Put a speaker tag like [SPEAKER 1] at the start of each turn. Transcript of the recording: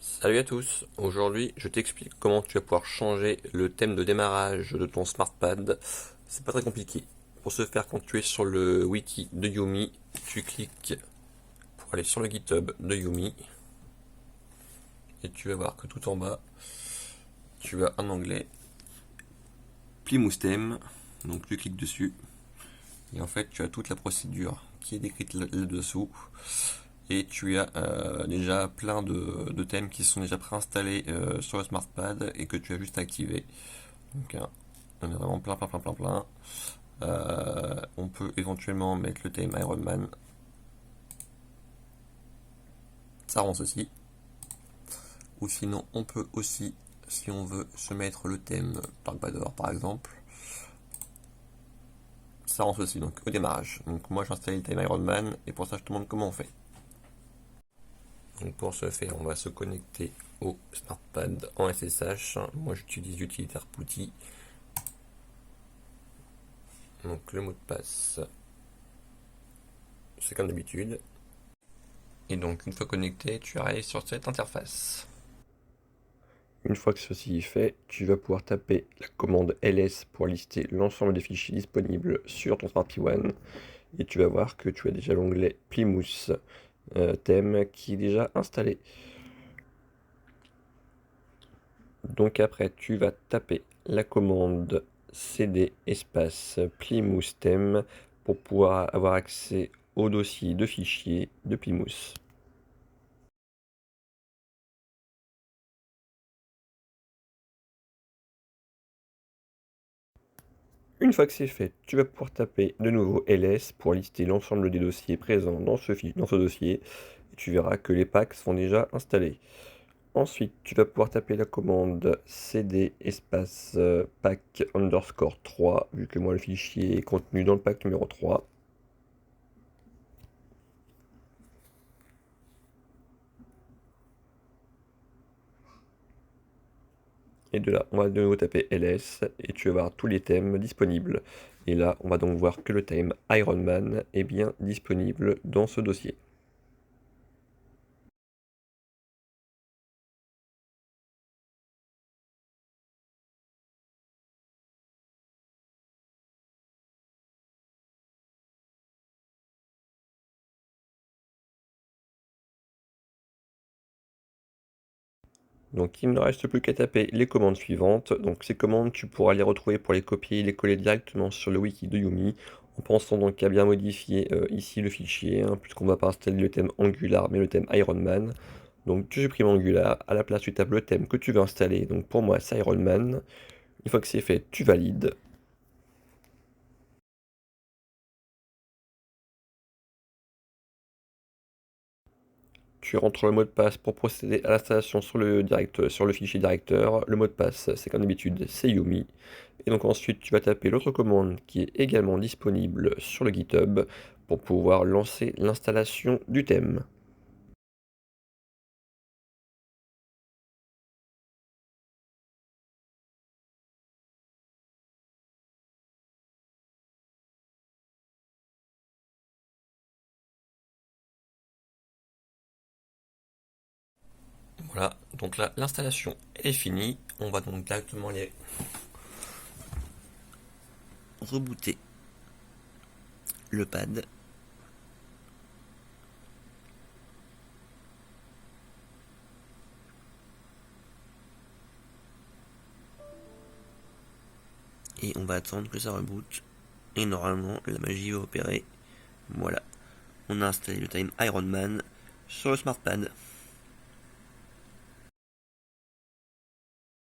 [SPEAKER 1] Salut à tous, aujourd'hui je t'explique comment tu vas pouvoir changer le thème de démarrage de ton SmartPad. C'est pas très compliqué. Pour ce faire, quand tu es sur le wiki de Yumi, tu cliques pour aller sur le GitHub de Yumi et tu vas voir que tout en bas, tu as un onglet Plymouth Theme, donc tu cliques dessus et en fait tu as toute la procédure qui est décrite là-dessous. Et tu as déjà plein de thèmes qui sont déjà préinstallés sur le SmartPad et que tu as juste à activer. Donc on a vraiment plein. On peut éventuellement mettre le thème Iron Man. Ça rend ceci. Ou sinon on peut aussi, si on veut, se mettre le thème Dark par exemple. Ça rend ceci, donc au démarrage. Donc moi j'ai installé le thème Iron Man et pour ça je te montre comment on fait. Donc pour ce faire, on va se connecter au SmartPad en SSH. Moi j'utilise l'utilitaire Putty. Donc le mot de passe, c'est comme d'habitude. Et donc une fois connecté, tu arrives sur cette interface. Une fois que ceci est fait, tu vas pouvoir taper la commande ls pour lister l'ensemble des fichiers disponibles sur ton SmartP1. Et tu vas voir que tu as déjà l'onglet Plymouth thème qui est déjà installé. Donc après, tu vas taper la commande cd espace Plymouth thème pour pouvoir avoir accès au dossier de fichiers de Plymouth. Une fois que c'est fait, tu vas pouvoir taper de nouveau ls pour lister l'ensemble des dossiers présents dans ce dossier. Et tu verras que les packs sont déjà installés. Ensuite, tu vas pouvoir taper la commande cd espace pack underscore 3, vu que moi le fichier est contenu dans le pack numéro 3. Et de là, on va de nouveau taper ls et tu vas voir tous les thèmes disponibles. Et là, on va donc voir que le thème Iron Man est bien disponible dans ce dossier. Donc il ne reste plus qu'à taper les commandes suivantes. Donc ces commandes, tu pourras les retrouver pour les copier et les coller directement sur le wiki de Yumi, en pensant donc à bien modifier ici le fichier, hein, puisqu'on va pas installer le thème Angular, mais le thème Iron Man. Donc tu supprimes Angular, à la place tu tapes le thème que tu veux installer, donc pour moi c'est Iron Man. Une fois que c'est fait, tu valides. Tu rentres le mot de passe pour procéder à l'installation sur le fichier directeur. Le mot de passe, c'est comme d'habitude, c'est Yumi. Et donc ensuite, tu vas taper l'autre commande qui est également disponible sur le GitHub pour pouvoir lancer l'installation du thème. Voilà, donc là, l'installation est finie. On va donc directement aller rebooter le pad. Et on va attendre que ça reboot. Et normalement, la magie va opérer. Voilà, on a installé le Time Iron Man sur le SmartPad.